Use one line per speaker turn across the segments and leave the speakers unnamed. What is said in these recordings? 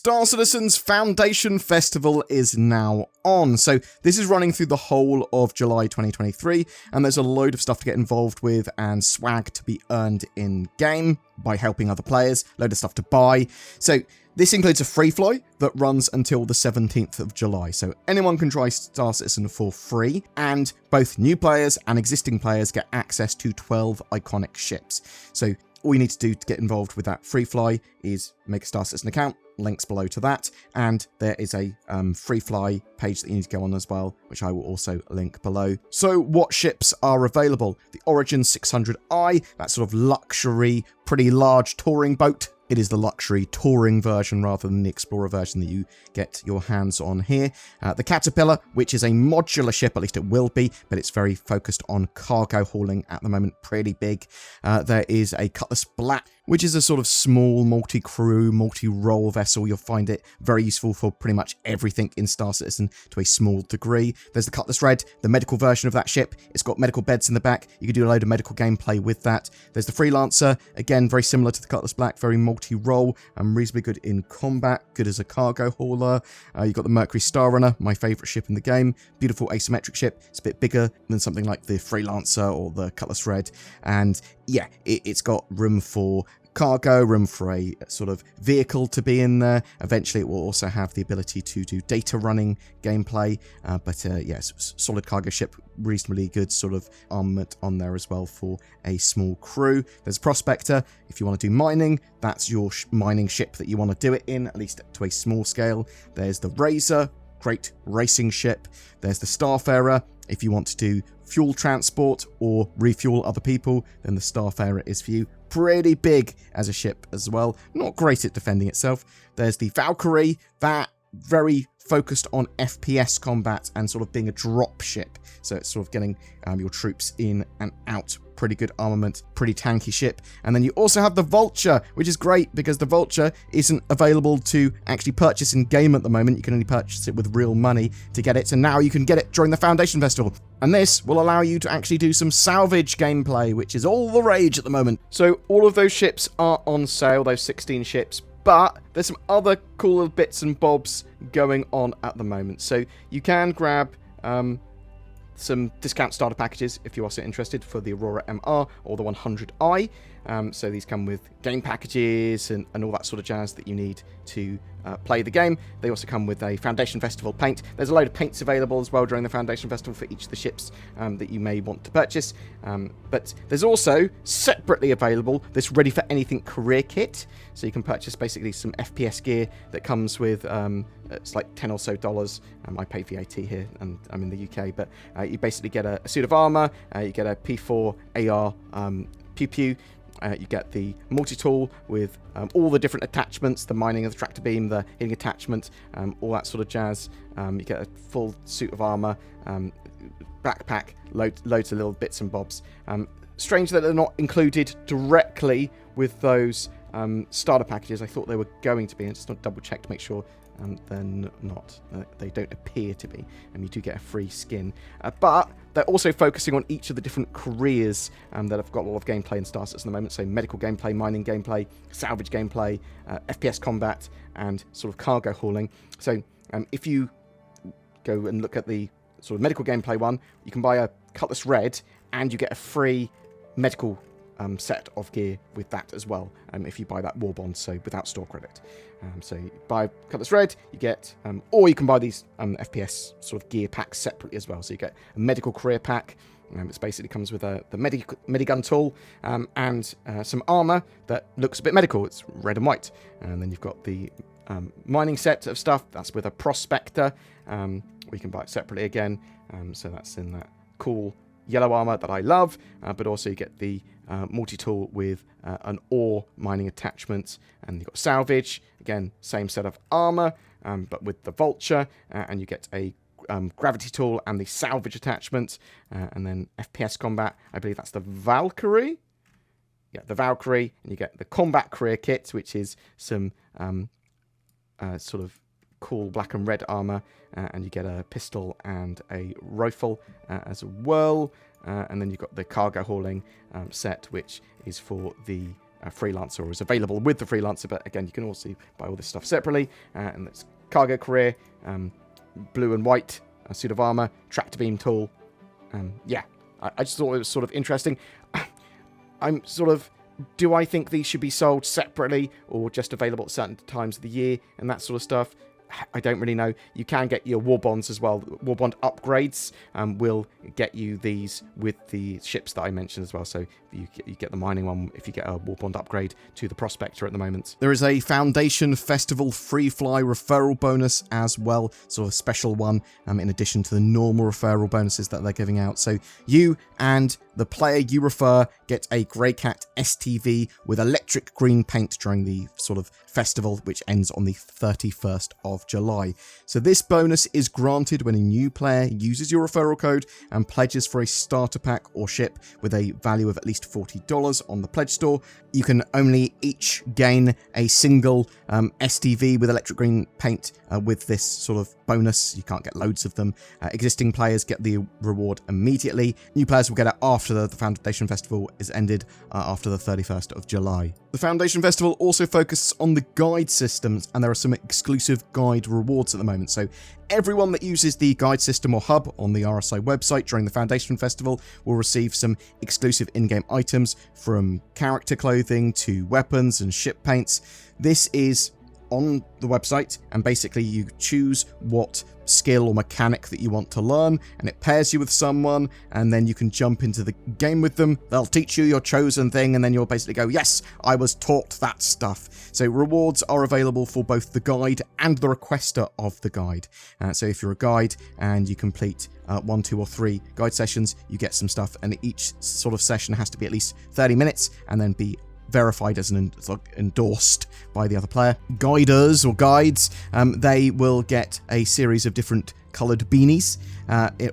Star Citizen's Foundation Festival is now on. So this is running through the whole of July 2023, and there's a load of stuff to get involved with and swag to be earned in-game by helping other players, load of stuff to buy. So this includes a free fly that runs until the 17th of July. So anyone can try Star Citizen for free, and both new players and existing players get access to 12 iconic ships. So all you need to do to get involved with that free fly is make a Star Citizen account, links below to that, and there is a free fly page that you need to go on as well, which I will also link below. So what ships are available? The Origin 600i, that sort of luxury, pretty large touring boat. It is the luxury touring version rather than the Explorer version that you get your hands on here. The Caterpillar, which is a modular ship, at least it will be, but it's very focused on cargo hauling at the moment, pretty big. There is a Cutlass Black, which is a sort of small multi-crew, multi-role vessel. You'll find it very useful for pretty much everything in Star Citizen to a small degree. There's the Cutlass Red, the medical version of that ship. It's got medical beds in the back. You can do a load of medical gameplay with that. There's the Freelancer, again, very similar to the Cutlass Black, very multi-role and reasonably good in combat, good as a cargo hauler. You've got the Mercury Star Runner, my favourite ship in the game. Beautiful asymmetric ship. It's a bit bigger than something like the Freelancer or the Cutlass Red. And yeah, it's got room for cargo, room for a sort of vehicle to be in there. Eventually it will also have the ability to do data running gameplay, but yes, solid cargo ship, reasonably good sort of armament on there as well for a small crew. There's Prospector. If you want to do mining, that's your mining ship that you want to do it in, at least to a small scale. There's the Razor, great racing ship. There's the Starfarer. If you want to do fuel transport or refuel other people, then the Starfarer is for you. Pretty big as a ship as well. Not great at defending itself. There's the Valkyrie, that very focused on FPS combat and sort of being a drop ship. So it's sort of getting your troops in and out. Pretty good armament, pretty tanky ship. And then you also have the Vulture, which is great because the Vulture isn't available to actually purchase in game at the moment. You can only purchase it with real money to get it, and now you can get it during the Foundation Festival. And this will allow you to actually do some salvage gameplay, which is all the rage at the moment. So all of those ships are on sale, those 16 ships, but there's some other cool little bits and bobs going on at the moment. So you can grab some discount starter packages if you are so interested for the Aurora MR or the 100i. So these come with game packages and all that sort of jazz that you need to play the game. They also come with a Foundation Festival paint. There's a load of paints available as well during the Foundation Festival for each of the ships that you may want to purchase. But there's also, separately available, this Ready for Anything career kit. So you can purchase basically some FPS gear that comes with, it's like $10 or so. I pay VAT here and I'm in the UK, but you basically get a suit of armor, you get a P4 AR pew-pew, you get the multi-tool with all the different attachments, the mining of the tractor beam, the hitting attachment, all that sort of jazz. You get a full suit of armor, backpack, loads of little bits and bobs. Strange that they're not included directly with those starter packages. I thought they were going to be, and just not double check to make sure they're not. They don't appear to be, and you do get a free skin. But they're also focusing on each of the different careers that have got a lot of gameplay in Star Citizen at the moment. So medical gameplay, mining gameplay, salvage gameplay, FPS combat, and sort of cargo hauling. So if you go and look at the sort of medical gameplay one, you can buy a Cutlass Red, and you get a free medical set of gear with that as well, if you buy that war bond, so without store credit. So you buy Cutlass Red, you get, or you can buy these FPS sort of gear packs separately as well. So you get a medical career pack, which basically comes with the medigun tool and some armor that looks a bit medical. It's red and white. And then you've got the mining set of stuff, that's with a Prospector. We can buy it separately again. So that's in that cool yellow armor that I love, but also you get the multi-tool with an ore mining attachment, and you've got salvage, again, same set of armor, but with the Vulture, and you get a gravity tool and the salvage attachment, and then FPS combat, I believe that's the Valkyrie. Yeah, the Valkyrie, and you get the combat career kit, which is some sort of cool black and red armor, and you get a pistol and a rifle as well. And then you've got the cargo hauling set, which is for the freelancer, or is available with the freelancer. But again, you can also buy all this stuff separately. And it's cargo career, blue and white suit of armor, tractor beam tool. Yeah, I just thought it was sort of interesting. I'm sort of, do I think these should be sold separately or just available at certain times of the year and that sort of stuff? I don't really know. You can get your war bonds as well. War bond upgrades will get you these with the ships that I mentioned as well. So you get the mining one if you get a war bond upgrade to the Prospector at the moment. There is a Foundation Festival free fly referral bonus as well. Sort of a special one in addition to the normal referral bonuses that they're giving out. So you and the player you refer get a Greycat STV with electric green paint during the sort of festival, which ends on the 31st of July. So this bonus is granted when a new player uses your referral code and pledges for a starter pack or ship with a value of at least $40 on the pledge store. You can only each gain a single STV with electric green paint with this sort of bonus. You can't get loads of them. Existing players get the reward immediately. New players will get it after the Foundation Festival is ended after the 31st of July. The Foundation Festival also focuses on the guide systems, and there are some exclusive guide rewards at the moment. So everyone that uses the guide system or hub on the RSI website during the Foundation Festival will receive some exclusive in-game items, from character clothing to weapons and ship paints. This is on the website, and basically you choose what skill or mechanic that you want to learn, and it pairs you with someone, and then you can jump into the game with them. They'll teach you your chosen thing, and then you'll basically go, yes, I was taught that stuff. So rewards are available for both the guide and the requester of the guide. So if you're a guide and you complete 1, 2, or 3 guide sessions, you get some stuff, and each sort of session has to be at least 30 minutes and then be verified as endorsed by the other player. Guiders or guides, they will get a series of different coloured beanies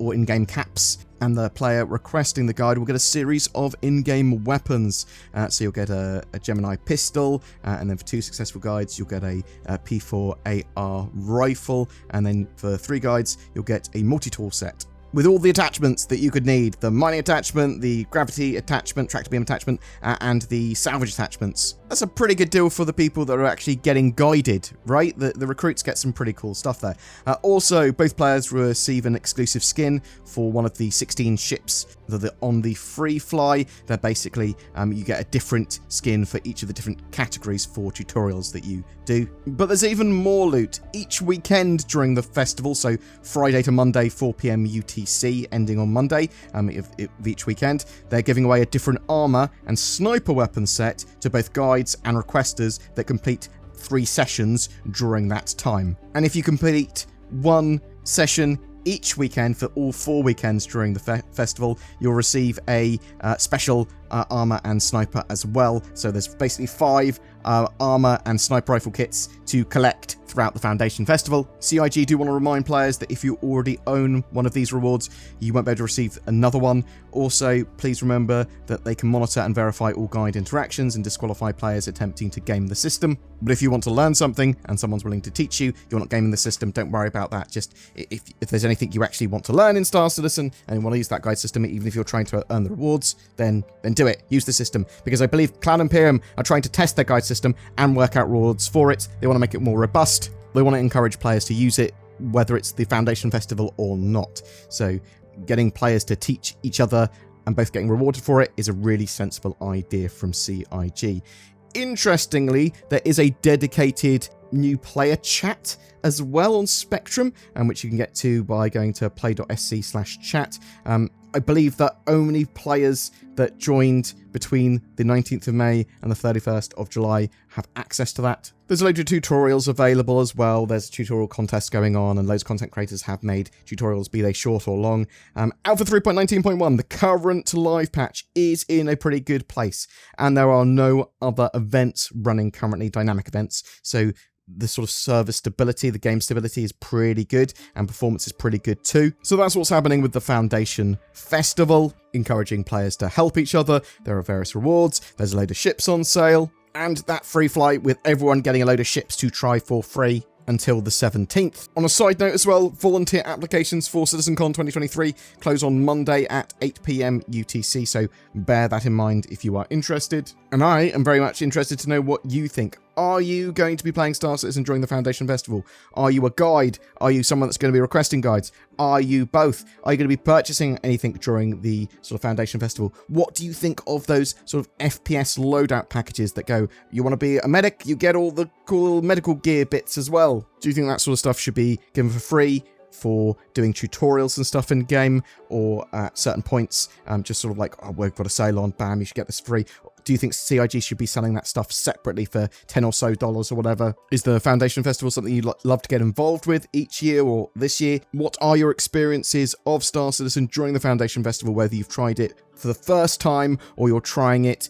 or in-game caps, and the player requesting the guide will get a series of in-game weapons. So you'll get a Gemini pistol, and then for 2 successful guides you'll get a P4 AR rifle, and then for 3 guides you'll get a multi-tool set with all the attachments that you could need: the mining attachment, the gravity attachment, tractor beam attachment, and the salvage attachments. That's a pretty good deal for the people that are actually getting guided, right? The recruits get some pretty cool stuff there. Also, both players receive an exclusive skin for one of the 16 ships that are on the free fly. They're basically, you get a different skin for each of the different categories for tutorials that you do. But there's even more loot each weekend during the festival. So Friday to Monday, 4 PM UTC, ending on Monday of each weekend. They're giving away a different armor and sniper weapon set to both guides and requesters that complete 3 sessions during that time. And if you complete 1 session each weekend for all 4 weekends during the festival, you'll receive a special armor and sniper as well. So there's basically 5 armor and sniper rifle kits to collect throughout the Foundation Festival. CIG do want to remind players that if you already own one of these rewards, you won't be able to receive another one. Also, please remember that they can monitor and verify all guide interactions and disqualify players attempting to game the system. But if you want to learn something and someone's willing to teach you, you're not gaming the system, don't worry about that. Just if there's anything you actually want to learn in Star Citizen and you want to use that guide system, even if you're trying to earn the rewards, then do it. Use the system, because I believe Cloud Imperium are trying to test their guide system and work out rewards for it. They want to make it more robust. They want to encourage players to use it, whether it's the Foundation Festival or not. So getting players to teach each other and both getting rewarded for it is a really sensible idea from CIG. Interestingly, there is a dedicated new player chat as well on Spectrum, which you can get to by going to play.sc/chat. I believe that only players that joined between the 19th of May and the 31st of July have access to that. There's a load of tutorials available as well. There's a tutorial contest going on, and loads of content creators have made tutorials, be they short or long. Alpha 3.19.1, the current live patch, is in a pretty good place, and there are no other events running currently, dynamic events. So the sort of server stability, the game stability is pretty good, and performance is pretty good too. So that's what's happening with the Foundation Festival, encouraging players to help each other. There are various rewards, there's a load of ships on sale, and that free flight with everyone getting a load of ships to try for free until the 17th. On a side note as well, volunteer applications for CitizenCon 2023 close on Monday at 8 PM UTC, so bear that in mind if you are interested. And I am very much interested to know what you think. Are you going to be playing Star Citizen during the Foundation Festival? Are you a guide? Are you someone that's going to be requesting guides? Are you both? Are you going to be purchasing anything during the sort of Foundation Festival? What do you think of those sort of FPS loadout packages that go, you want to be a medic, you get all the cool medical gear bits as well? Do you think that sort of stuff should be given for free for doing tutorials and stuff in game, or at certain points, just sort of like, oh, we've got a sale on, bam, you should get this free? Do you think CIG should be selling that stuff separately for $10 or so or whatever? Is the Foundation Festival something you'd love to get involved with each year or this year? What are your experiences of Star Citizen during the Foundation Festival, whether you've tried it for the first time or you're trying it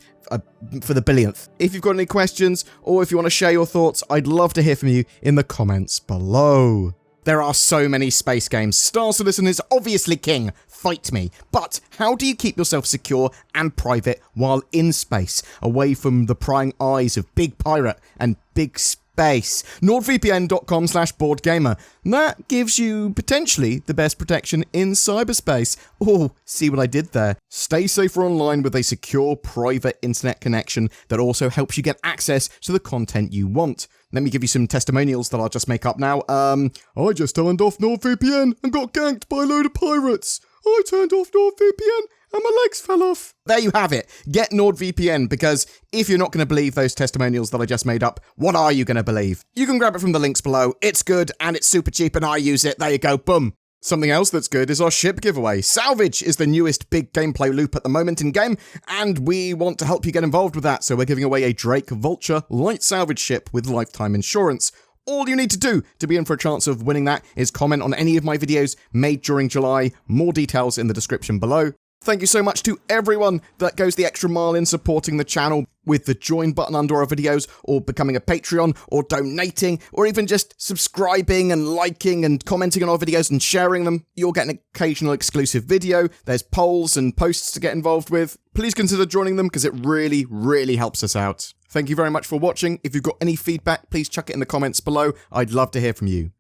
for the billionth? If you've got any questions or if you want to share your thoughts, I'd love to hear from you in the comments below. There are so many space games. Star Citizen is obviously king. Fight me. But how do you keep yourself secure and private while in space, away from the prying eyes of Big Pirate and Big Space? NordVPN.com/BoredGamer. That gives you potentially the best protection in cyberspace. Oh, see what I did there? Stay safer online with a secure private internet connection that also helps you get access to the content you want. Let me give you some testimonials that I'll just make up now. I just turned off NordVPN and got ganked by a load of pirates. I turned off NordVPN and my legs fell off. There you have it. Get NordVPN, because if you're not going to believe those testimonials that I just made up, what are you going to believe? You can grab it from the links below. It's good and it's super cheap and I use it. There you go. Boom. Something else that's good is our ship giveaway. Salvage is the newest big gameplay loop at the moment in game, and we want to help you get involved with that, so we're giving away a Drake Vulture light salvage ship with lifetime insurance. All you need to do to be in for a chance of winning that is comment on any of my videos made during July. More details in the description below. Thank you so much to everyone that goes the extra mile in supporting the channel with the join button under our videos, or becoming a Patreon, or donating, or even just subscribing and liking and commenting on our videos and sharing them. You'll get an occasional exclusive video. There's polls and posts to get involved with. Please consider joining them, because it really, really helps us out. Thank you very much for watching. If you've got any feedback, please chuck it in the comments below. I'd love to hear from you.